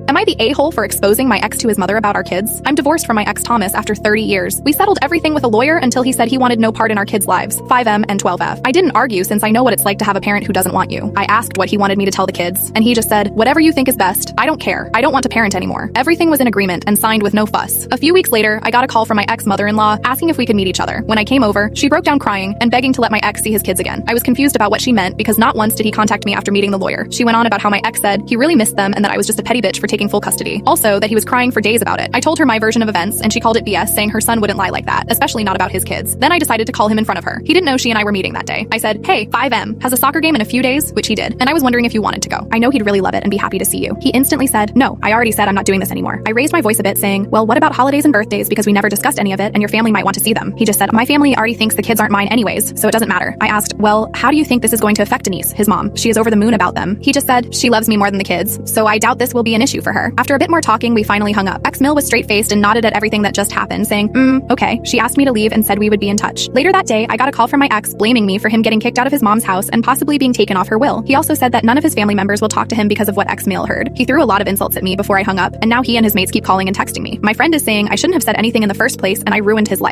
Am I the a-hole for exposing my ex to his mother about our kids? I'm divorced from my ex Thomas after 30 years. We settled everything with a lawyer until he said he wanted no part in our kids' lives, 5M and 12F. I didn't argue since I know what it's like to have a parent who doesn't want you. I asked what he wanted me to tell the kids, and he just said, whatever you think is best. I don't care. I don't want to parent anymore. Everything was in agreement and signed with no fuss. A few weeks later, I got a call from my ex-mother-in-law asking if we could meet each other. When I came over, she broke down crying and begging to let my ex see his kids again. I was confused about what she meant because not once did he contact me after meeting the lawyer. She went on about how my ex said he really missed them and that I was just a petty bitch for taking full custody. Also, that he was crying for days about it. I told her my version of events and she called it BS, saying her son wouldn't lie like that, especially not about his kids. Then I decided to call him in front of her. He didn't know she and I were meeting that day. I said, hey, 5M has a soccer game in a few days, which he did, and I was wondering if you wanted to go. I know he'd really love it and be happy to see you. He instantly said, no, I already said I'm not doing this anymore. I raised my voice a bit saying, well, what about holidays and birthdays because we never discussed any of it and your family might want to see them. He just said, my family already thinks the kids aren't mine anyways, so it doesn't matter. I asked, well, how do you think this is going to affect Denise, his mom? She is over the moon about them. He just said, she loves me more than the kids, so I doubt this will be an issue for her. After a bit more talking, we finally hung up. Ex-Mill was straight-faced and nodded at everything that just happened, saying, okay. She asked me to leave and said we would be in touch. Later that day, I got a call from my ex blaming me for him getting kicked out of his mom's house and possibly being taken off her will. He also said that none of his family members will talk to him because of what ex-Mill heard. He threw a lot of insults at me before I hung up, and now he and his mates keep calling and texting me. My friend is saying I shouldn't have said anything in the first place and I ruined his life.